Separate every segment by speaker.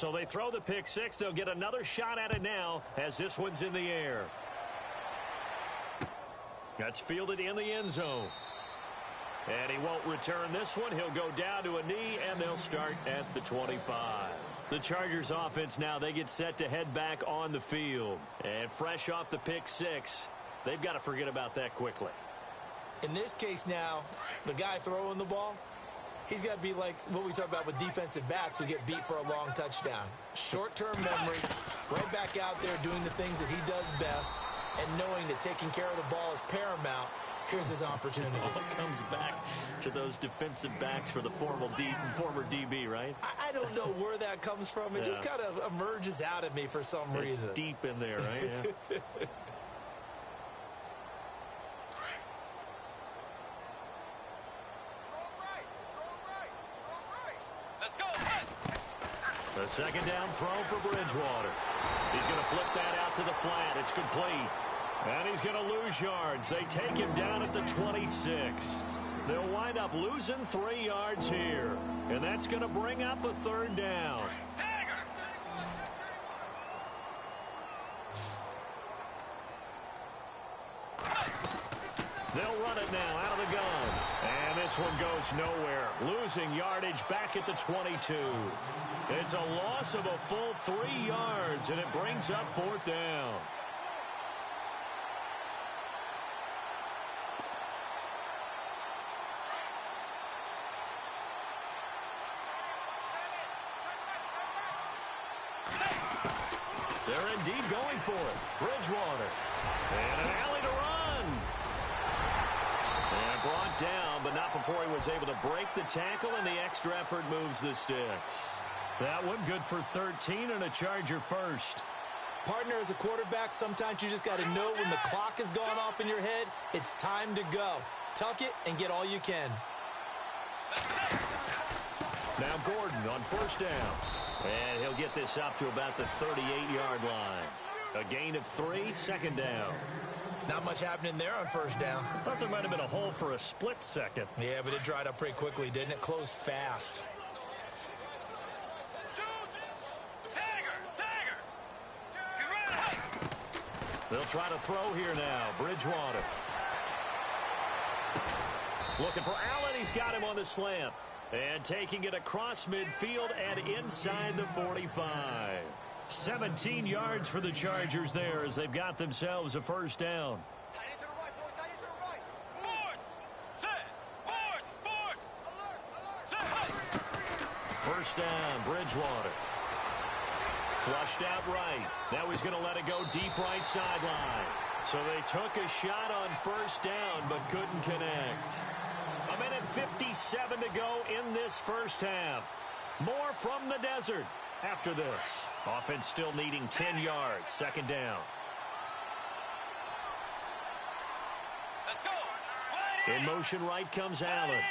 Speaker 1: So they throw the pick six. They'll get another shot at it now as this one's in the air. That's fielded in the end zone. And he won't return this one. He'll go down to a knee, and they'll start at the 25. The Chargers offense now, they get set to head back on the field. And fresh off the pick six, they've got to forget about that quickly.
Speaker 2: In this case now, the guy throwing the ball, he's got to be like what we talk about with defensive backs who get beat for a long touchdown. Short-term memory, right back out there doing the things that he does best, and knowing that taking care of the ball is paramount. Here's his opportunity.
Speaker 1: It all comes back to those defensive backs for the former DB, right?
Speaker 2: I don't know where that comes from. It just kind of emerges out of me for some reason.
Speaker 1: It's deep in there, right? Yeah. The second down throw for Bridgewater. He's going to flip that out to the flat. It's complete. And he's going to lose yards. They take him down at the 26. They'll wind up losing 3 yards here. And that's going to bring up a third down. They'll run it now out of the gun. And this one goes nowhere. Losing yardage back at the 22. It's a loss of a full 3 yards, and it brings up fourth down. They're indeed going for it. Bridgewater. And an alley to run. And brought down, but not before he was able to break the tackle, and the extra effort moves the sticks. That one good for 13 and a Charger first.
Speaker 2: Partner, as a quarterback, sometimes you just got to know when the clock has gone off in your head, it's time to go. Tuck it and get all you can.
Speaker 1: Now Gordon on first down. And he'll get this up to about the 38-yard line. A gain of 3, second down.
Speaker 2: Not much happening there on first down.
Speaker 1: I thought there might have been a hole for a split second.
Speaker 2: Yeah, but it dried up pretty quickly, didn't it? Closed fast.
Speaker 1: They'll try to throw here now. Bridgewater. Looking for Allen. He's got him on the slant. And taking it across midfield and inside the 45. 17 yards for the Chargers there as they've got themselves a first down. First down, Bridgewater. Flushed out right. Now he's going to let it go deep right sideline. So they took a shot on first down but couldn't connect. A minute 57 to go in this first half. More from the desert after this. Offense still needing 10 yards. Second down.
Speaker 3: Let's go.
Speaker 1: In motion right comes Allen.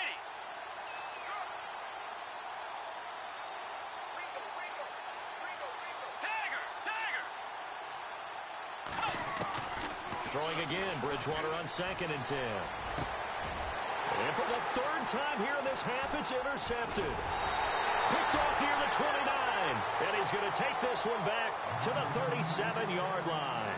Speaker 1: Throwing again, Bridgewater on second and 10. And for the third time here in this half, it's intercepted. Picked off near the 29. And he's going to take this one back to the 37-yard line.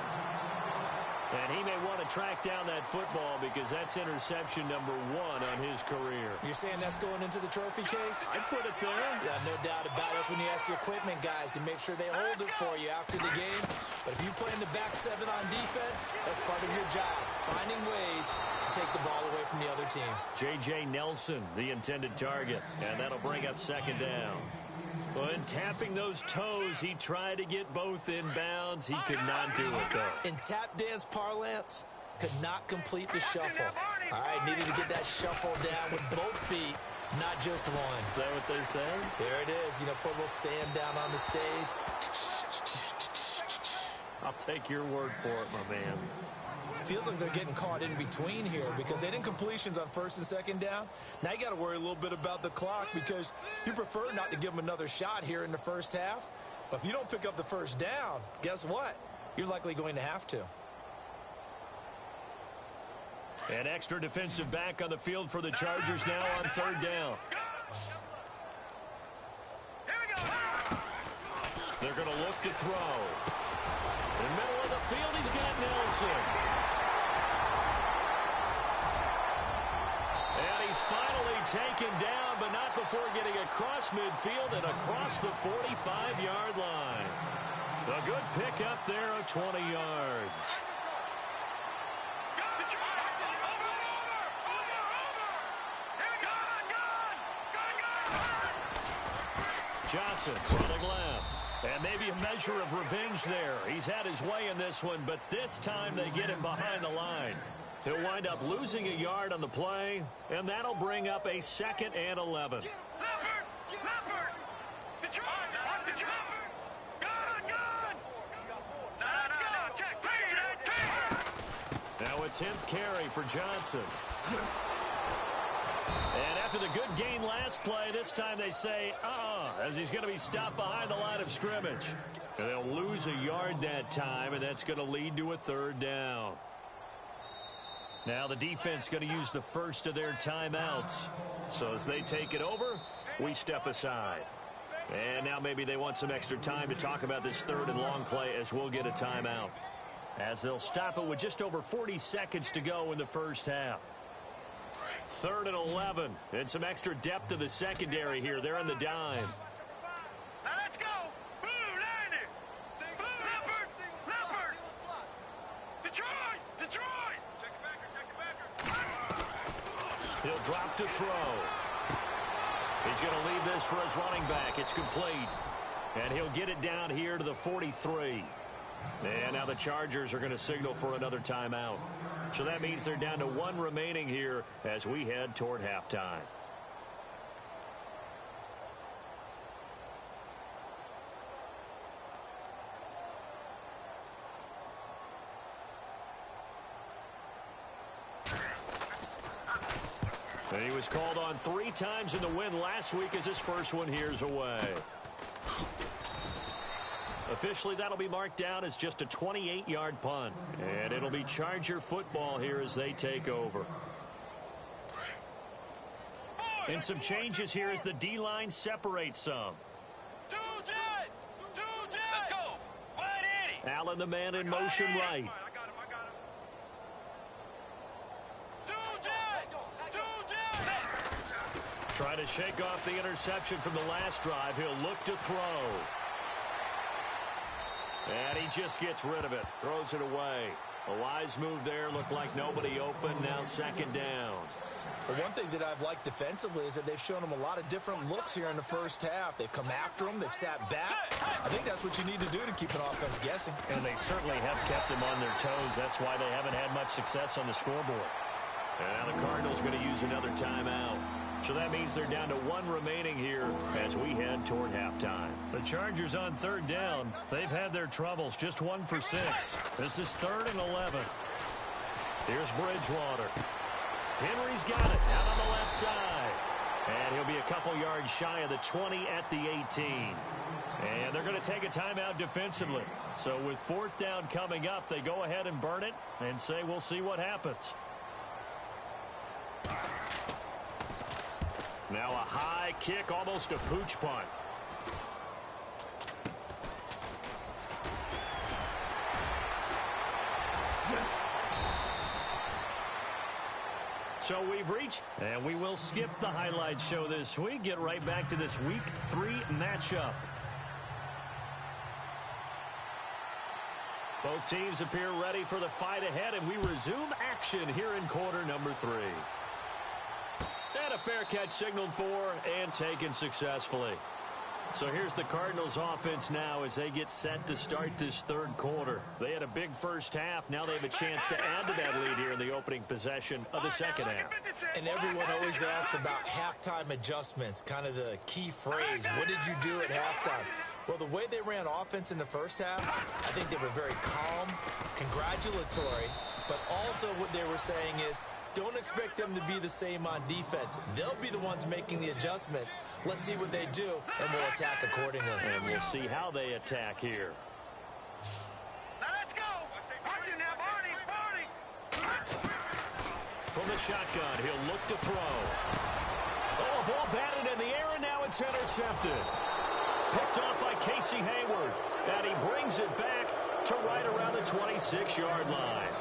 Speaker 1: And he may want to track down that football because that's interception number 1 on his career.
Speaker 2: You're saying that's going into the trophy case?
Speaker 1: I put it there.
Speaker 2: Yeah, no doubt about it. That's when you ask the equipment guys to make sure they hold it for you after the game. But if you play in the back 7 on defense, that's part of your job, finding ways to take the ball away from the other team.
Speaker 1: J.J. Nelson, the intended target, and that'll bring up second down. When tapping those toes, he tried to get both in bounds. He could not do it, though.
Speaker 2: In tap dance parlance, could not complete the shuffle. All right, needed to get that shuffle down with both feet, not just one.
Speaker 1: Is that what they say?
Speaker 2: There it is. You know, put a little sand down on the stage.
Speaker 1: I'll take your word for it, my man.
Speaker 2: Feels like they're getting caught in between here because they didn't completions on first and second down. Now you got to worry a little bit about the clock because you prefer not to give them another shot here in the first half. But if you don't pick up the first down, guess what? You're likely going to have to.
Speaker 1: An extra defensive back on the field for the Chargers now on third down. They're going to look to throw. In the middle of the field, he's got Nelson. And he's finally taken down, but not before getting across midfield and across the 45-yard line. A good pickup there of 20 yards. Johnson running left. And maybe a measure of revenge there. He's had his way in this one, but this time they get him behind the line. He'll wind up losing a yard on the play, and that'll bring up a 2nd and 11. Now a 10th carry for Johnson. And after the good gain last play, this time they say, as he's going to be stopped behind the line of scrimmage. And they'll lose a yard that time, and that's going to lead to a 3rd down. Now the defense going to use the first of their timeouts. So as they take it over, we step aside. And now maybe they want some extra time to talk about this 3rd and long play as we'll get a timeout. As they'll stop it with just over 40 seconds to go in the first half. 3rd and 11. And some extra depth to the secondary here. They're in the dime.
Speaker 3: Now let's go. Blue, landed. Blue, Leopard. Detroit. Check it backer.
Speaker 1: He'll drop to throw. He's going to leave this for his running back. It's complete. And he'll get it down here to the 43. And now the Chargers are going to signal for another timeout. So that means they're down to 1 remaining here as we head toward halftime. And he was called on 3 times in the win last week as his first one here's away. Officially, that'll be marked down as just a 28-yard punt. And it'll be Charger football here as they take over. And some changes here as the D-line separates some.
Speaker 3: Let's go. Wide Eddie.
Speaker 1: Allen, the man in motion right.
Speaker 3: I got him.
Speaker 1: Trying to shake off the interception from the last drive. He'll look to throw. And he just gets rid of it. Throws it away. A wise move there. Looked like nobody open. Now 2nd down.
Speaker 2: Well, one thing that I've liked defensively is that they've shown him a lot of different looks here in the first half. They've come after him. They've sat back. I think that's what you need to do to keep an offense guessing.
Speaker 1: And they certainly have kept them on their toes. That's why they haven't had much success on the scoreboard. And now the Cardinals going to use another timeout. So that means they're down to 1 remaining here as we head toward halftime. The Chargers on 3rd down. They've had their troubles. Just 1 for 6. This is 3rd and 11. Here's Bridgewater. Henry's got it out on the left side. And he'll be a couple yards shy of the 20 at the 18. And they're going to take a timeout defensively. So with 4th down coming up, they go ahead and burn it and say we'll see what happens. Now a high kick, almost a pooch punt. So we've reached, and we will skip the highlight show this week. Get right back to this Week 3 matchup. Both teams appear ready for the fight ahead, and we resume action here in quarter number 3. And a fair catch signaled for and taken successfully. So here's the Cardinals offense now as they get set to start this 3rd quarter. They had a big first half. Now they have a chance to add to that lead here in the opening possession of the 2nd half.
Speaker 2: And everyone always asks about halftime adjustments, kind of the key phrase. What did you do at halftime? Well, the way they ran offense in the first half, I think they were very calm, congratulatory, but also what they were saying is, don't expect them to be the same on defense. They'll be the ones making the adjustments. Let's see what they do, and we'll attack accordingly.
Speaker 1: And we'll see how they attack here.
Speaker 3: Now let's go. Watch it now, Barney.
Speaker 1: From the shotgun, he'll look to throw. Oh, a ball batted in the air, and now it's intercepted. Picked off by Casey Hayward. And he brings it back to right around the 26-yard line.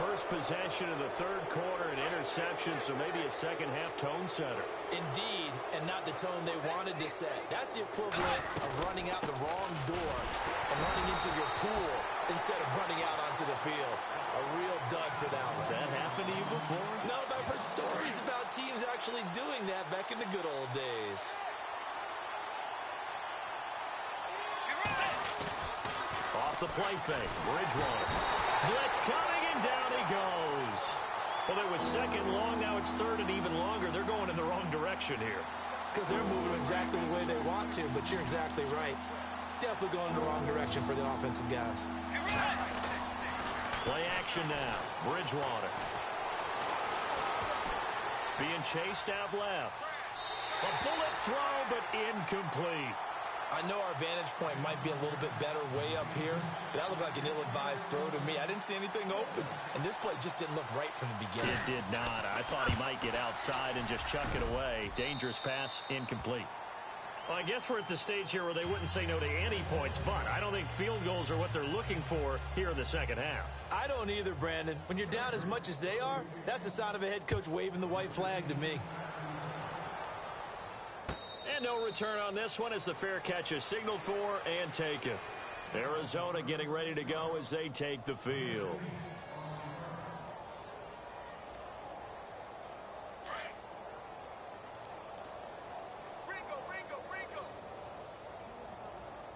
Speaker 1: First possession of the third quarter, an interception, so maybe a second-half tone setter.
Speaker 2: Indeed, and not the tone they wanted to set. That's the equivalent of running out the wrong door and running into your pool instead of running out onto the field. A real dud for that one.
Speaker 1: Has that happened to you before?
Speaker 2: No, but I've heard stories about teams actually doing that back in the good old days.
Speaker 1: Off the play fake, Bridgewater. Blitz coming, and down he goes. Well, it was second long, now it's third and even longer. They're going in the wrong direction here.
Speaker 2: Because they're moving exactly the way they want to, but you're exactly right. Definitely going in the wrong direction for the offensive guys.
Speaker 1: Play action now, Bridgewater. Being chased out left. A bullet throw, but incomplete.
Speaker 2: I know our vantage point might be a little bit better way up here, but that looked like an ill-advised throw to me. I didn't see anything open, and this play just didn't look right from the beginning.
Speaker 1: It did not. I thought he might get outside and just chuck it away. Dangerous pass, incomplete. Well, I guess we're at the stage here where they wouldn't say no to any points, but I don't think field goals are what they're looking for here in the second half.
Speaker 2: I don't either, Brandon. When you're down as much as they are, that's the sign of a head coach waving the white flag to me.
Speaker 1: And no return on this one as the fair catch is signaled for and taken. Arizona getting ready to go as they take the field.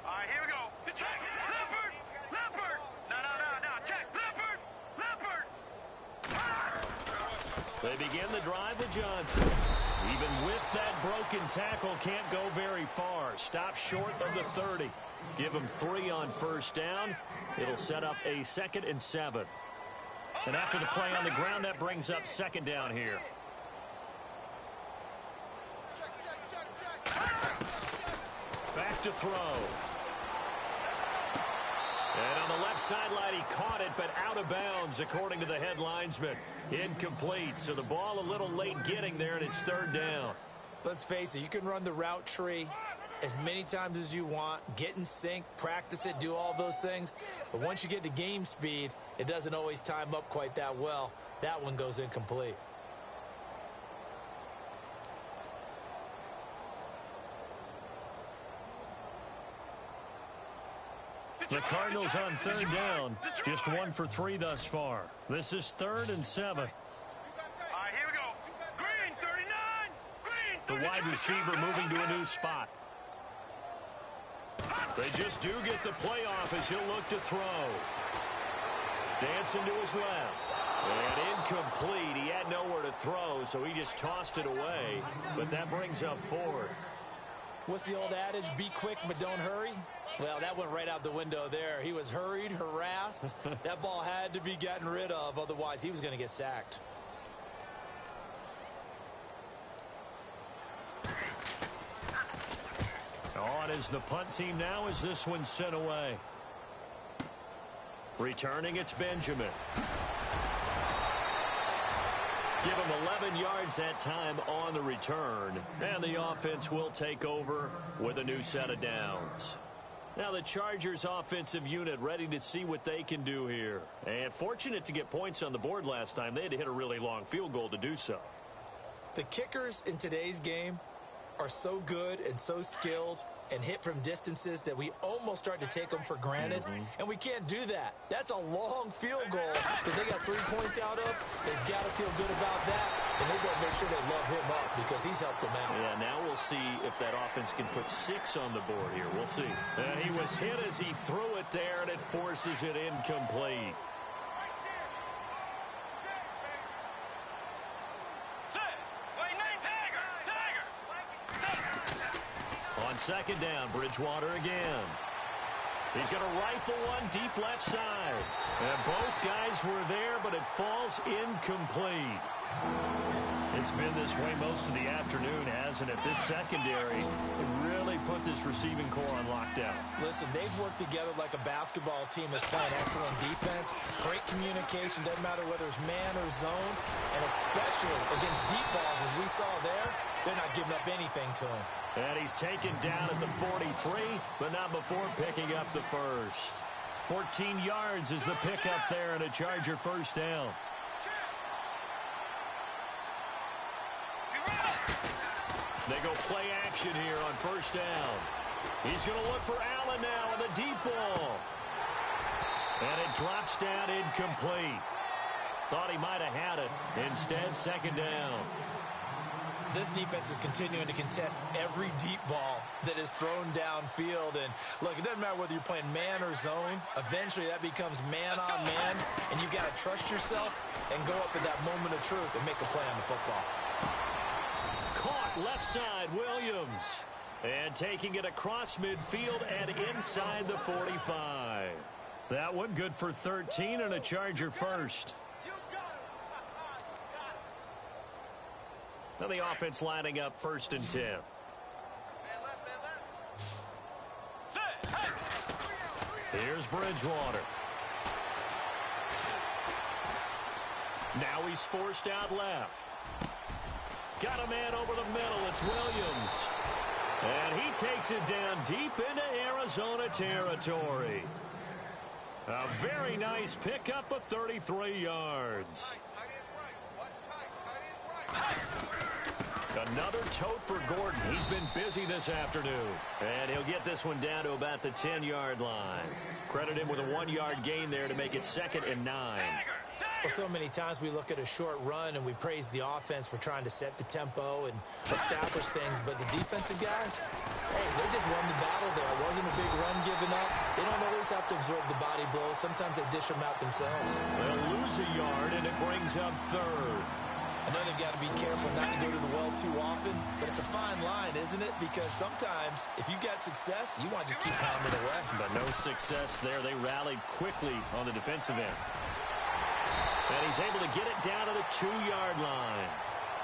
Speaker 3: All right, here we go. Check. Leopard. Leopard. No. Check. Leopard.
Speaker 1: They begin the drive with Johnson. Even with that broken tackle, can't go very far. Stop short of the 30. Give him 3 on first down. It'll set up a 2nd and 7. And after the play on the ground, that brings up 2nd down here. Back to throw. And on the left sideline, he caught it, but out of bounds, according to the head linesman. Incomplete, so the ball a little late getting there, and it's 3rd down.
Speaker 2: Let's face it, you can run the route tree as many times as you want, get in sync, practice it, do all those things. But once you get to game speed, it doesn't always time up quite that well. That one goes incomplete.
Speaker 1: The Cardinals on 3rd down, just 1 for 3 thus far. This is 3rd and 7.
Speaker 3: All right, here we go. Green, 39. Green, 39.
Speaker 1: The wide receiver moving to a new spot. They just do get the playoff as he'll look to throw. Dancing to his left. And incomplete. He had nowhere to throw, so he just tossed it away. But that brings up 4th.
Speaker 2: What's the old adage? Be quick, but don't hurry. Well, that went right out the window there. He was hurried, harassed. That ball had to be gotten rid of, otherwise he was going to get sacked.
Speaker 1: On is the punt team now as this one's sent away. Returning, it's Benjamin. Give him 11 yards that time on the return. And the offense will take over with a new set of downs. Now the Chargers offensive unit ready to see what they can do here. And fortunate to get points on the board last time. They had to hit a really long field goal to do so.
Speaker 2: The kickers in today's game are so good and so skilled and hit from distances that we almost start to take them for granted. And we can't do that. That's a long field goal that they got 3 points out of. They've got to feel good about that. And they've got to make sure they love him up because he's helped them out.
Speaker 1: Yeah, now we'll see if that offense can put 6 on the board here. We'll see. And he was hit as he threw it there, and it forces it incomplete. On 2nd down, Bridgewater again. He's going to rifle one deep left side. And both guys were there, but it falls incomplete. It's been this way most of the afternoon, hasn't it? This secondary really put this receiving core on lockdown.
Speaker 2: Listen, they've worked together like a basketball team that's playing excellent defense. Great communication, doesn't matter whether it's man or zone. And especially against deep balls, as we saw there, They're not giving up anything to him.
Speaker 1: And he's taken down at the 43, but not before picking up the first. 14 yards is the pickup there and a Charger first down. They go play action here on first down. He's going to look for Allen now on the deep ball. And it drops down incomplete. Thought he might have had it. Instead, second down.
Speaker 2: This defense is continuing to contest every deep ball that is thrown downfield. And, look, it doesn't matter whether you're playing man or zone. Eventually, that becomes man on man. And you've got to trust yourself and go up at that moment of truth and make a play on the football.
Speaker 1: Caught left side, Williams. And taking it across midfield and inside the 45. That one good for 13 and a Charger first. Now the offense lining up first and 10. Here's Bridgewater. Now he's forced out left. Got a man over the middle. It's Williams. And he takes it down deep into Arizona territory. A very nice pickup of 33 yards. Another tote for Gordon. He's been busy this afternoon. And he'll get this one down to about the 10-yard line. Credit him with a 1-yard gain there to make it 2nd and 9.
Speaker 2: Well, so many times we look at a short run and we praise the offense for trying to set the tempo and establish things. But the defensive guys, hey, they just won the battle there. It wasn't a big run given up. They don't always have to absorb the body blows. Sometimes they dish them out themselves.
Speaker 1: They'll lose a yard, and it brings up 3rd.
Speaker 2: I know they've got to be careful not to go to the well too often, but it's a fine line, isn't it? Because sometimes, if you've got success, you want to just keep pounding away.
Speaker 1: But no success there. They rallied quickly on the defensive end. And he's able to get it down to the 2-yard line.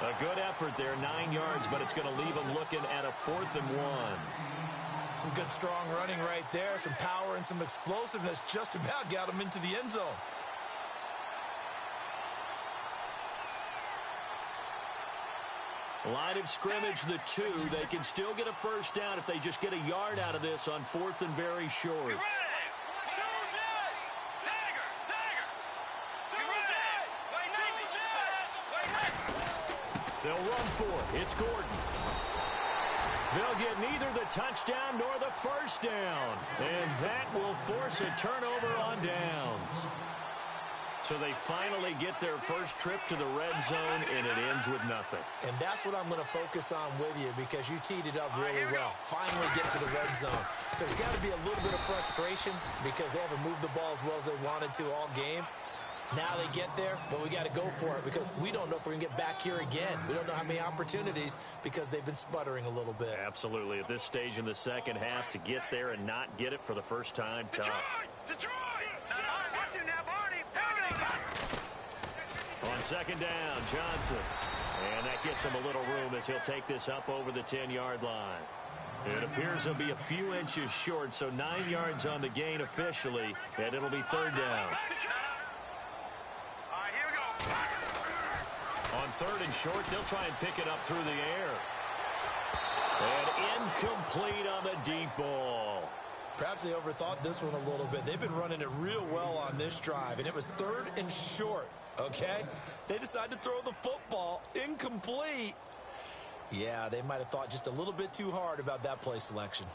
Speaker 1: A good effort there, 9 yards, but it's going to leave him looking at a 4th and 1.
Speaker 2: Some good, strong running right there. Some power and some explosiveness just about got him into the end zone.
Speaker 1: Line of scrimmage, the 2. They can still get a first down if they just get a yard out of this on 4th and very short. They'll run for it. It's Gordon. They'll get neither the touchdown nor the first down. And that will force a turnover on downs. So they finally get their first trip to the red zone, and it ends with nothing.
Speaker 2: And that's what I'm going to focus on with you because you teed it up really well. Finally get to the red zone. So there's got to be a little bit of frustration because they haven't moved the ball as well as they wanted to all game. Now they get there, but we got to go for it because we don't know if we're going to get back here again. We don't know how many opportunities because they've been sputtering a little bit.
Speaker 1: Absolutely. At this stage in the second half, to get there and not get it for the first time, tough.
Speaker 3: Detroit!
Speaker 1: On second down, Johnson. And that gets him a little room as he'll take this up over the 10-yard line. It appears he'll be a few inches short, so 9 yards on the gain officially, and it'll be 3rd down.
Speaker 3: All right, here we go.
Speaker 1: On 3rd and short, they'll try and pick it up through the air. And incomplete on the deep ball.
Speaker 2: Perhaps they overthought this one a little bit. They've been running it real well on this drive, and it was 3rd and short, okay? They decided to throw the football incomplete. Yeah, they might have thought just a little bit too hard about that play selection.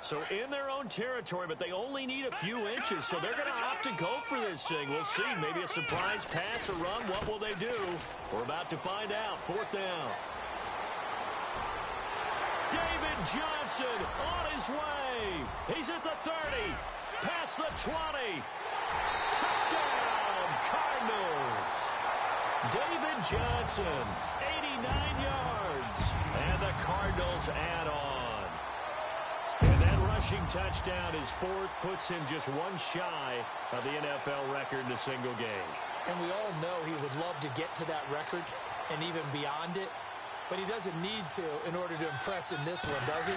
Speaker 1: So in their own territory, but they only need a few inches, so they're going to opt to go for this thing. We'll see. Maybe a surprise pass or run. What will they do? We're about to find out. 4th down. David Johnson on his way. He's at the 30. Past the 20. Touchdown, Cardinals. David Johnson, 89 yards. And the Cardinals add on. And that rushing touchdown is 4th, puts him just one shy of the NFL record in a single game.
Speaker 2: And we all know he would love to get to that record and even beyond it. But he doesn't need to in order to impress in this one, does he?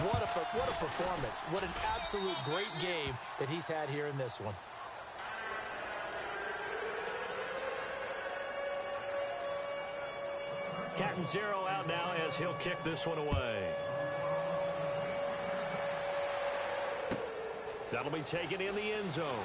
Speaker 2: What a performance. What an absolute great game that he's had here in this one.
Speaker 1: Cat and zero out now as he'll kick this one away. That'll be taken in the end zone.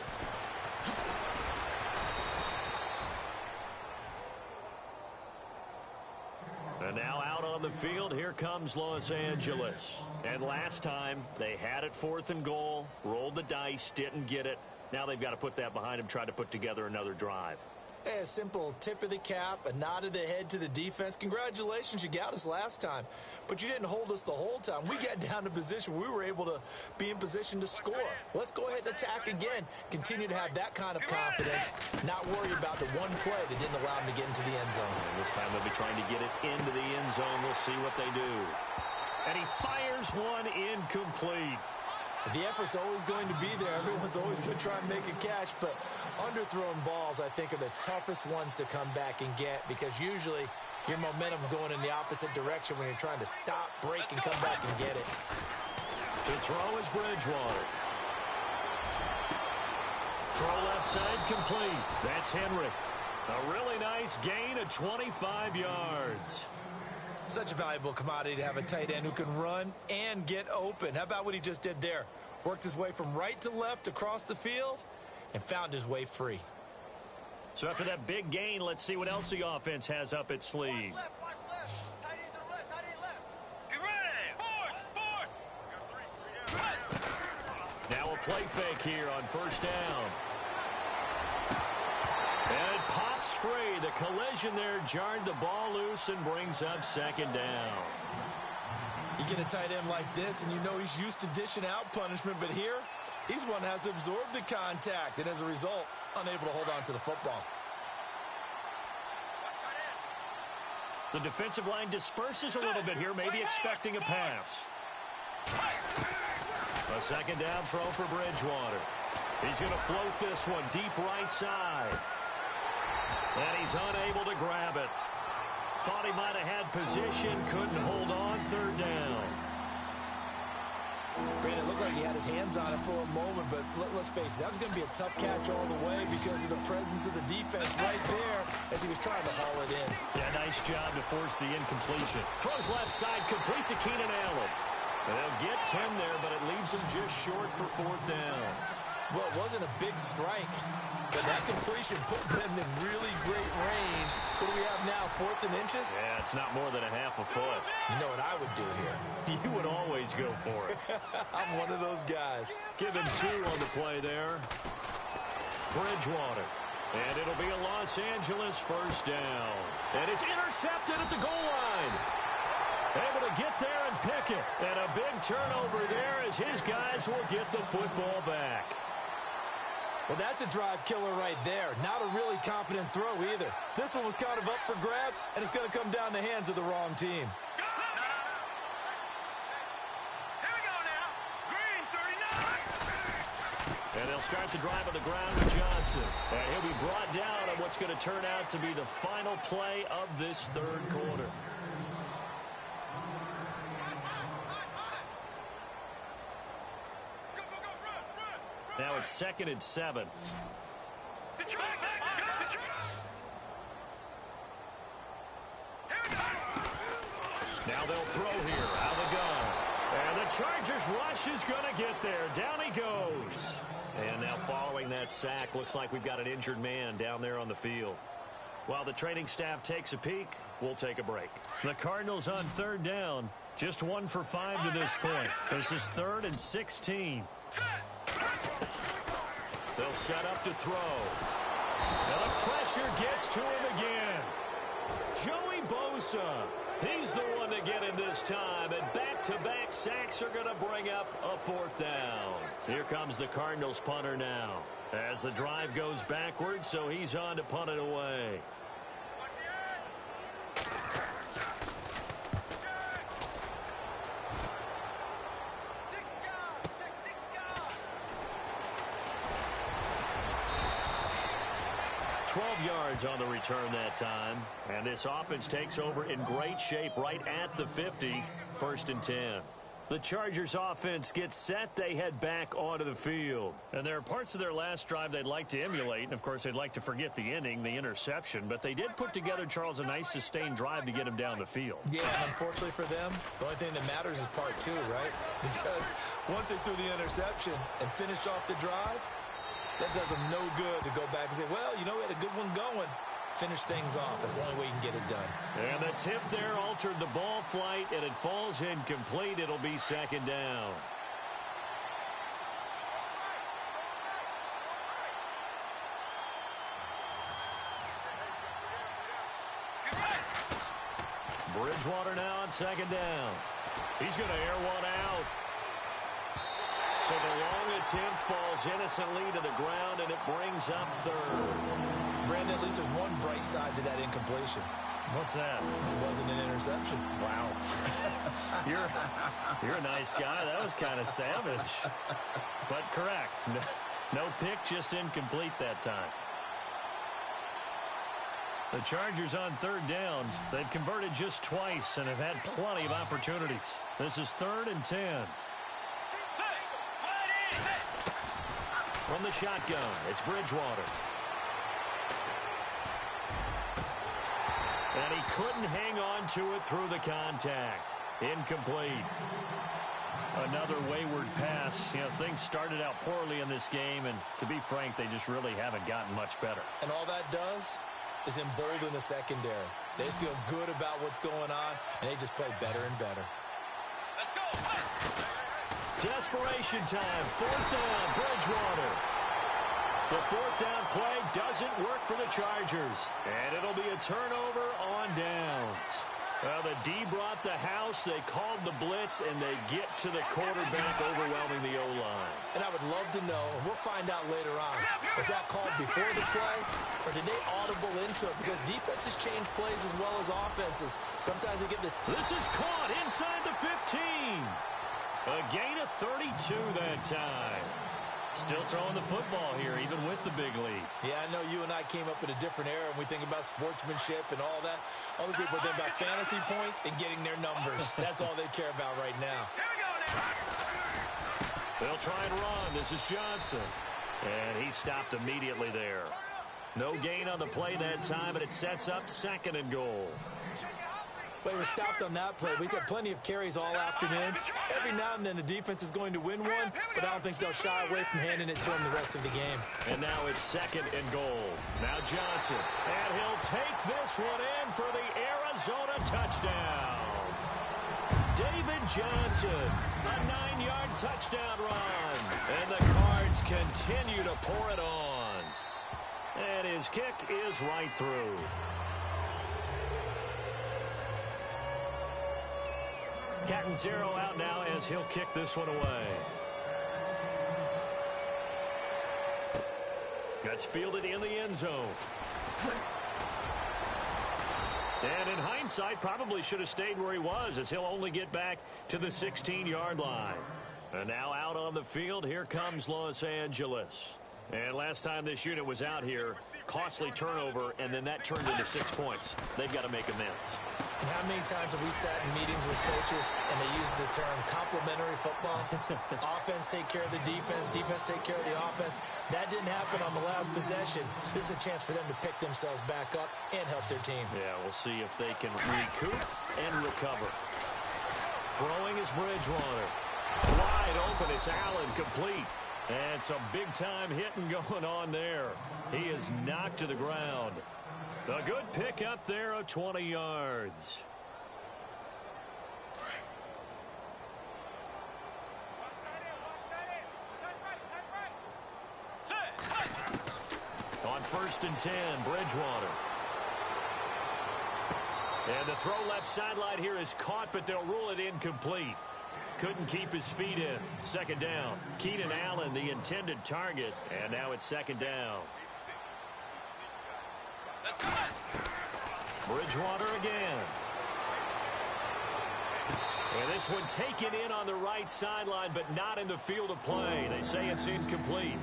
Speaker 1: And now out on the field, here comes Los Angeles. And last time, they had it 4th and goal, rolled the dice, didn't get it. Now they've got to put that behind them, try to put together another drive.
Speaker 2: Hey, a simple tip of the cap, a nod of the head to the defense. Congratulations, you got us last time. But you didn't hold us the whole time. We got down to position. We were able to be in position to score. Let's go ahead and attack again. Continue to have that kind of confidence. Not worry about the one play that didn't allow them to get into the end zone.
Speaker 1: And this time they'll be trying to get it into the end zone. We'll see what they do. And he fires one incomplete.
Speaker 2: The effort's always going to be there. Everyone's always going to try and make a catch, but underthrown balls, I think, are the toughest ones to come back and get because usually your momentum's going in the opposite direction when you're trying to stop, break, and come back and get it.
Speaker 1: To throw is Bridgewater. Throw left side complete. That's Henry. A really nice gain of 25 yards.
Speaker 2: Such a valuable commodity to have a tight end who can run and get open. How about what he just did there? Worked his way from right to left across the field and found his way free.
Speaker 1: So after that big gain, let's see what else the offense has up its sleeve.
Speaker 3: Watch left. Tight end to the left. Tight end left. Get ready. Force.
Speaker 1: Now a play fake here on first down. And it pops free. The collision there jarred the ball loose and brings up second down.
Speaker 2: You get a tight end like this, and you know he's used to dishing out punishment, but here, he's one that has to absorb the contact, and as a result, unable to hold on to the football.
Speaker 1: The defensive line disperses a little bit here, maybe expecting a pass. A second down throw for Bridgewater. He's going to float this one deep right side. And he's unable to grab it. Thought he might have had position, couldn't hold on, third down.
Speaker 2: Brandon, it looked like he had his hands on it for a moment, but let's face it, that was going to be a tough catch all the way because of the presence of the defense right there as he was trying to haul it in.
Speaker 1: Yeah, nice job to force the incompletion. Throws left side, complete to Keenan Allen. They'll get 10 there, but it leaves him just short for fourth down.
Speaker 2: Well, it wasn't a big strike, but that completion put them in really great range. What do we have now, 4th and inches?
Speaker 1: Yeah, it's not more than a half a foot.
Speaker 2: You know what I would do here?
Speaker 1: You would always go for it.
Speaker 2: I'm one of those guys.
Speaker 1: Give him 2 on the play there. Bridgewater. And it'll be a Los Angeles first down. And it's intercepted at the goal line. Able to get there and pick it. And a big turnover there as his guys will get the football back.
Speaker 2: Well, that's a drive killer right there. Not a really confident throw either. This one was kind of up for grabs, and it's going to come down the hands of the wrong team.
Speaker 3: Here we go now. Green 39.
Speaker 1: And they'll start the drive on the ground with Johnson. And he'll be brought down on what's going to turn out to be the final play of this third quarter. Now it's 2nd and 7. Now they'll throw here out of the gun. And the Chargers rush is going to get there. Down he goes. And now following that sack, looks like we've got an injured man down there on the field. While the training staff takes a peek, we'll take a break. The Cardinals on third down. Just 1 for 5 to this point. This is 3rd and 16. They'll set up to throw. And the pressure gets to him again. Joey Bosa. He's the one to get in this time. And back-to-back sacks are going to bring up a 4th down. Here comes the Cardinals punter now. As the drive goes backwards, so he's on to punt it away. 12 yards on the return that time. And this offense takes over in great shape right at the 50. 1st and 10. The Chargers offense gets set. They head back onto the field. And there are parts of their last drive they'd like to emulate. And, of course, they'd like to forget the inning, the interception. But they did put together, Charles, a nice sustained drive to get him down the field.
Speaker 2: Yeah, and unfortunately for them, the only thing that matters is part two, right? Because once they threw the interception and finished off the drive, that does them no good to go back and say, well, you know, we had a good one going. Finish things off. That's the only way you can get it done.
Speaker 1: And the tip there altered the ball flight, and it falls incomplete. It'll be second down. Bridgewater now on second down. He's going to air one out. So the long attempt falls innocently to the ground, and it brings up third.
Speaker 2: Brandon, at least there's one bright side to that incompletion.
Speaker 1: What's that?
Speaker 2: It wasn't an interception.
Speaker 1: Wow. You're a nice guy. That was kind of savage. But correct. No pick, just incomplete that time. The Chargers on third down. They've converted just twice and have had plenty of opportunities. This is 3rd and 10. From the shotgun, it's Bridgewater. And he couldn't hang on to it through the contact. Incomplete. Another wayward pass. You know, things started out poorly in this game, and to be frank, they just really haven't gotten much better.
Speaker 2: And all that does is embolden the secondary. They feel good about what's going on, and they just play better and better.
Speaker 3: Let's go.
Speaker 1: Desperation time. 4th down, Bridgewater. The 4th down play doesn't work for the Chargers. And it'll be a turnover on downs. Well, the D brought the house. They called the blitz, and they get to the quarterback, overwhelming the O-line.
Speaker 2: And I would love to know, and we'll find out later on, was that called before the play, or did they audible into it? Because defenses change plays as well as offenses. Sometimes they get this.
Speaker 1: This is caught inside the 15. A gain of 32 that time. Still throwing the football here, even with the big lead.
Speaker 2: Yeah, I know you and I came up in a different era, and we think about sportsmanship and all that. Other people think about fantasy points and getting their numbers. That's all they care about right now.
Speaker 3: Here we go now.
Speaker 1: They'll try and run. This is Johnson. And he stopped immediately there. No gain on the play that time, and it sets up 2nd and goal.
Speaker 2: But he was stopped on that play. But he's had plenty of carries all afternoon. Every now and then the defense is going to win one, but I don't think they'll shy away from handing it to him the rest of the game.
Speaker 1: And now it's 2nd and goal. Now Johnson. And he'll take this one in for the Arizona touchdown. David Johnson, a 9-yard touchdown run. And the Cards continue to pour it on. And his kick is right through. Catanzaro out now as he'll kick this one away. That's fielded in the end zone. And in hindsight, probably should have stayed where he was, as he'll only get back to the 16-yard line. And now out on the field, here comes Los Angeles. And last time this unit was out here, costly turnover, and then that turned into 6 points. They've got to make amends.
Speaker 2: And how many times have we sat in meetings with coaches and they use the term complementary football? Offense take care of the defense, defense take care of the offense. That didn't happen on the last possession. This is a chance for them to pick themselves back up and help their team.
Speaker 1: Yeah, we'll see if they can recoup and recover. Throwing is Bridgewater. Wide open, it's Allen, complete. And some big-time hitting going on there. He is knocked to the ground. A good pick up there of 20 yards. On 1st and 10, Bridgewater. And the throw left sideline here is caught, but they'll rule it incomplete. Couldn't keep his feet in. 2nd down. Keenan Allen, the intended target. And now it's 2nd down. Bridgewater again. And this one taken in on the right sideline, but not in the field of play. They say it's incomplete.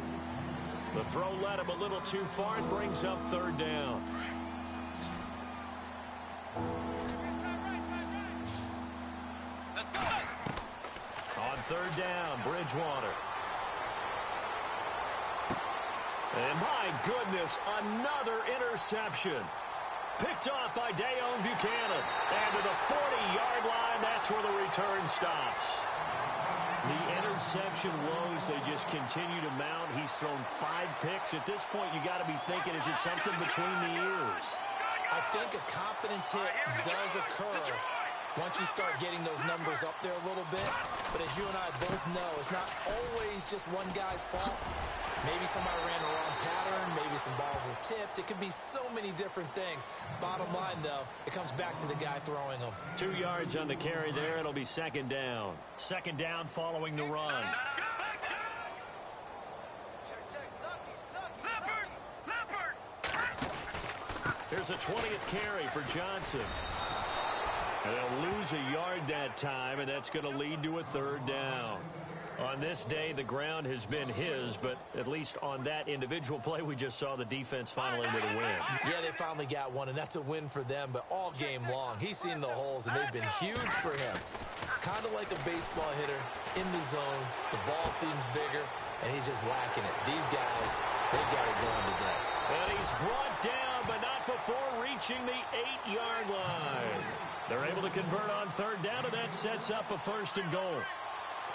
Speaker 1: The throw led him a little too far and brings up 3rd down. third down, Bridgewater. And my goodness, another interception. Picked off by Dayon Buchanan. And to the 40-yard line, that's where the return stops. The interception woes, they just continue to mount. He's thrown 5 picks. At this point, you got to be thinking, is it something between the ears?
Speaker 2: I think a confidence hit does occur once you start getting those numbers up there a little bit. But as you and I both know, it's not always just one guy's fault. Maybe somebody ran the wrong pattern. Maybe some balls were tipped. It could be so many different things. Bottom line, though, it comes back to the guy throwing them.
Speaker 1: 2 yards on the carry there. It'll be second down. Second down following the run. Here's a 20th carry for Johnson. And they'll lose a yard that time, and that's going to lead to a third down. On this day, the ground has been his, but at least on that individual play, we just saw the defense finally with a win.
Speaker 2: Yeah, they finally got one, and that's a win for them, but all game long, he's seen the holes, and they've been huge for him. Kind of like a baseball hitter in the zone. The ball seems bigger, and he's just whacking it. These guys, they got it going today.
Speaker 1: And he's brought down, but not before reaching the 8-yard line. They're able to convert on third down, and that sets up a first and goal.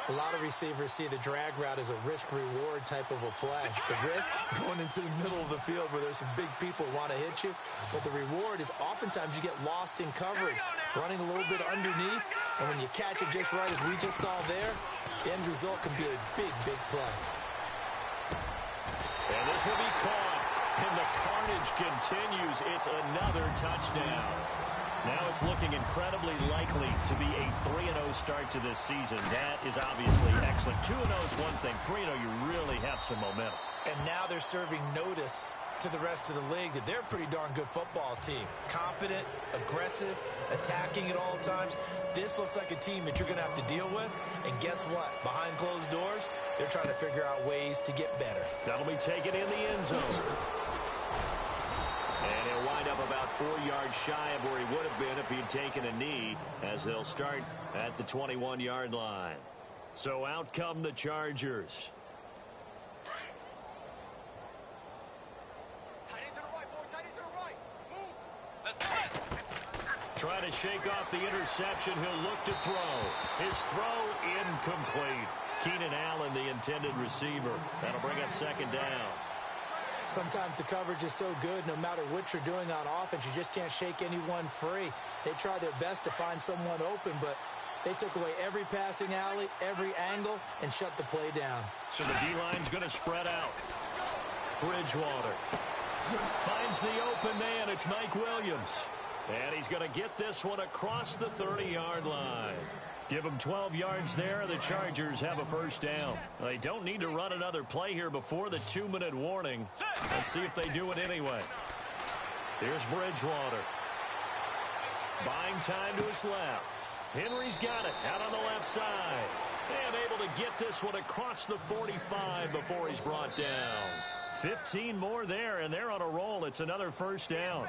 Speaker 2: A lot of receivers see the drag route as a risk-reward type of a play. The risk, going into the middle of the field where there's some big people who want to hit you. But the reward is oftentimes you get lost in coverage, running a little bit underneath. And when you catch it just right, as we just saw there, the end result can be a big, big play.
Speaker 1: And this will be caught. And the carnage continues. It's another touchdown. Now it's looking incredibly likely to be a 3-0 start to this season. That is obviously excellent. 2-0 is one thing. 3-0, you really have some momentum.
Speaker 2: And now they're serving notice to the rest of the league that they're a pretty darn good football team. Confident, aggressive, attacking at all times. This looks like a team that you're going to have to deal with. And guess what? Behind closed doors, they're trying to figure out ways to get better.
Speaker 1: That'll be taken in the end zone. And he'll wind up about 4 yards shy of where he would have been if he'd taken a knee, as they'll start at the 21-yard line. So out come the Chargers. Trying to shake off the interception. He'll look to throw. His throw incomplete. Keenan Allen, the intended receiver. That'll bring up second down.
Speaker 2: Sometimes the coverage is so good, no matter what you're doing on offense, you just can't shake anyone free. They try their best to find someone open, but they took away every passing alley, every angle, and shut the play down.
Speaker 1: So the D-line's going to spread out. Bridgewater finds the open man. It's Mike Williams. And he's going to get this one across the 30-yard line. Give them 12 yards there. The Chargers have a first down. They don't need to run another play here before the 2-minute warning. Let's see if they do it anyway. Here's Bridgewater. Buying time to his left. Henry's got it out on the left side. And able to get this one across the 45 before he's brought down. 15 more there, and they're on a roll. It's another first down.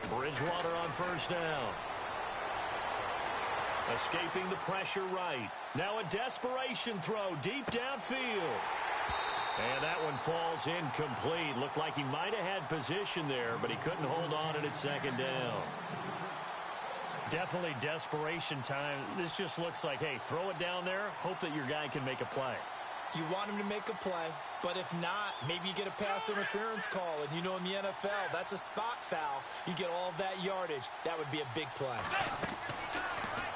Speaker 1: Bridgewater on first down. Escaping the pressure right. Now a desperation throw deep downfield. And that one falls incomplete. Looked like he might have had position there, but he couldn't hold on and it's second down. Definitely desperation time. This just looks like, hey, throw it down there. Hope that your guy can make a play.
Speaker 2: You want him to make a play, but if not, maybe you get a pass interference call, and you know in the NFL, that's a spot foul. You get all of that yardage. That would be a big play.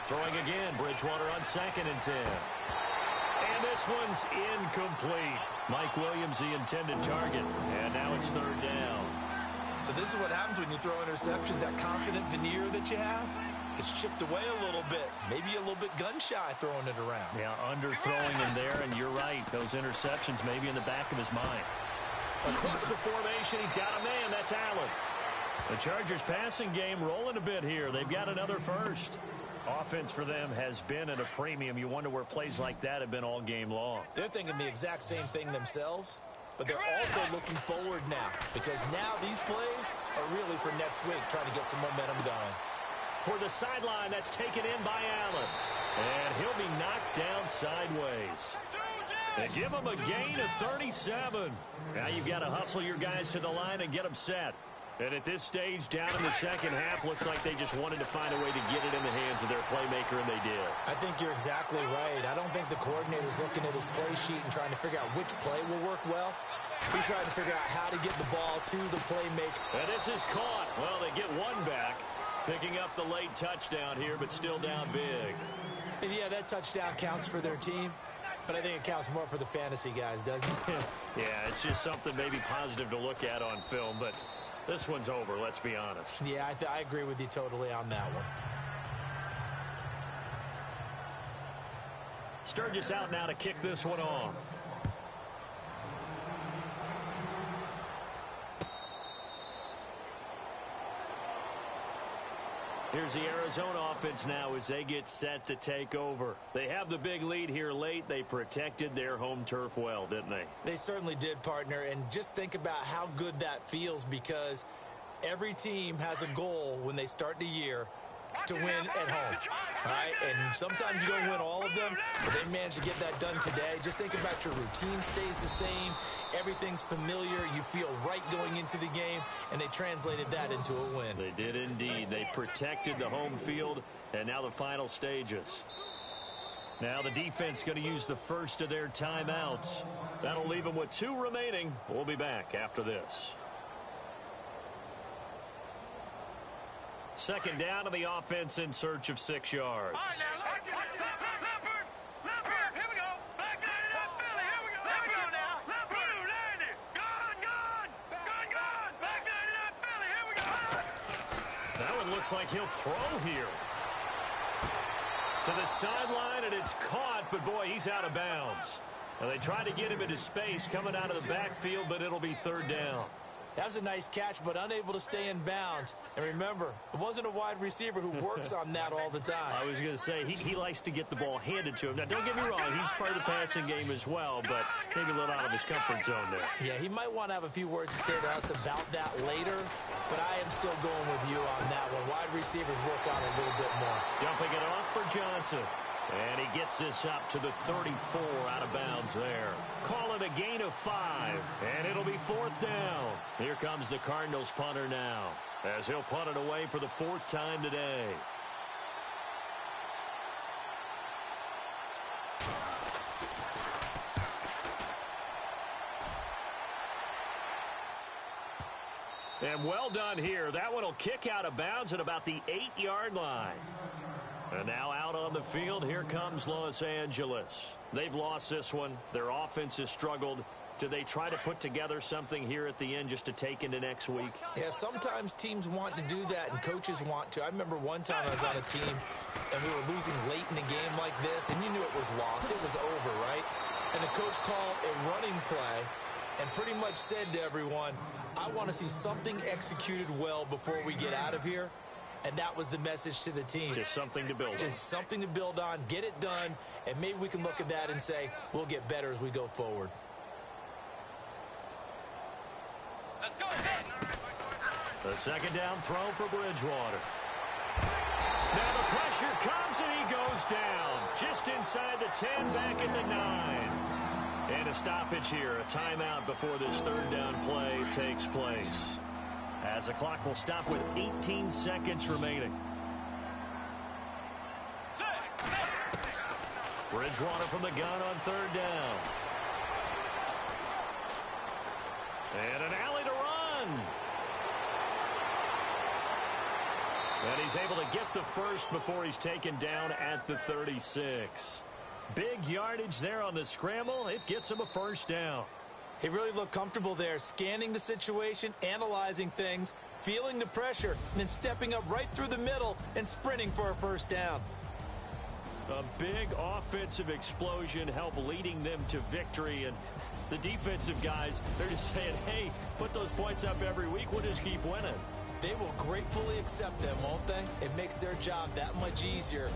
Speaker 1: Throwing again, Bridgewater on 2nd and 10. And this one's incomplete. Mike Williams, the intended target, and now it's third down.
Speaker 2: So this is what happens when you throw interceptions. That confident veneer that you have, it's chipped away a little bit. Maybe a little bit gun-shy throwing it around.
Speaker 1: Yeah, underthrowing him there, and you're right. Those interceptions may be in the back of his mind. Across the formation, he's got a man. That's Allen. The Chargers' passing game rolling a bit here. They've got another first. Offense for them has been at a premium. You wonder where plays like that have been all game long.
Speaker 2: They're thinking the exact same thing themselves. but they're also looking forward now because now these plays are really for next week, trying to get some momentum going.
Speaker 1: For the sideline, that's taken in by Allen. And he'll be knocked down sideways. They give him a gain of 37. Now you've got to hustle your guys to the line and get them set. And at this stage, down in the second half, looks like they just wanted to find a way to get it in the hands of their playmaker, and they did.
Speaker 2: I think you're exactly right. I don't think the coordinator's looking at his play sheet and trying to figure out which play will work well. He's trying to figure out how to get the ball to the playmaker.
Speaker 1: And this is caught. Well, they get one back. Picking up the late touchdown here, but still down big.
Speaker 2: And yeah, that touchdown counts for their team, but I think it counts more for the fantasy guys, doesn't it?
Speaker 1: Yeah, it's just something maybe positive to look at on film, but this one's over, let's be honest.
Speaker 2: Yeah, I agree with you totally on that one.
Speaker 1: Sturgis out now to kick this one off. Here's the Arizona offense now as they get set to take over. They have the big lead here late. They protected their home turf well, didn't they?
Speaker 2: They certainly did, partner. And just think about how good that feels because every team has a goal when they start the year to win at home, right? And sometimes you don't win all of them, but they managed to get that done today. Just think about your routine stays the same. Everything's familiar. You feel right going into the game, and they translated that into a win.
Speaker 1: They did indeed. They protected the home field, and now the final stages. Now the defense going to use the first of their timeouts. That'll leave them with 2 remaining. We'll be back after this. Second down to the offense in search of 6 yards. That one looks like he'll throw here. To the sideline, and it's caught, but boy, he's out of bounds. Well, they tried to get him into space coming out of the backfield, but it'll be 3rd down.
Speaker 2: That was a nice catch, but unable to stay in bounds. And remember, it wasn't a wide receiver who works on that all the time.
Speaker 1: I was going to say, he likes to get the ball handed to him. Now, don't get me wrong, he's part of the passing game as well, but maybe a little out of his comfort zone there.
Speaker 2: Yeah, he might want to have a few words to say to us about that later, but I am still going with you on that one. Wide receivers work on it a little bit more.
Speaker 1: Dumping it off for Johnson. And he gets this up to the 34 out of bounds there. Call it a gain of 5, and it'll be 4th down. Here comes the Cardinals punter now, as he'll punt it away for the 4th time today. And well done here. That one will kick out of bounds at about the 8-yard line. And now out on the field, here comes Los Angeles. They've lost this one. Their offense has struggled. Do they try to put together something here at the end just to take into next week?
Speaker 2: Yeah, sometimes teams want to do that and coaches want to. I remember one time I was on a team and we were losing late in a game like this, and you knew it was lost. It was over, right? And the coach called a running play and pretty much said to everyone, I want to see something executed well before we get out of here. And that was the message to the team.
Speaker 1: Just something to build on.
Speaker 2: Just something to build on, get it done, and maybe we can look at that and say, we'll get better as we go forward.
Speaker 3: Let's go.
Speaker 1: The second down throw for Bridgewater. Now the pressure comes and he goes down. Just inside the 10, back at the 9. And a stoppage here, a timeout before this 3rd down play takes place. As the clock will stop with 18 seconds remaining. Bridgewater from the gun on 3rd down. And an alley to run. And he's able to get the first before he's taken down at the 36. Big yardage there on the scramble. It gets him a 1st down.
Speaker 2: He really looked comfortable there, scanning the situation, analyzing things, feeling the pressure, and then stepping up right through the middle and sprinting for a 1st down.
Speaker 1: A big offensive explosion helped leading them to victory. And the defensive guys, they're just saying, hey, put those points up every week. We'll just keep winning.
Speaker 2: They will gratefully accept them, won't they? It makes their job that much easier.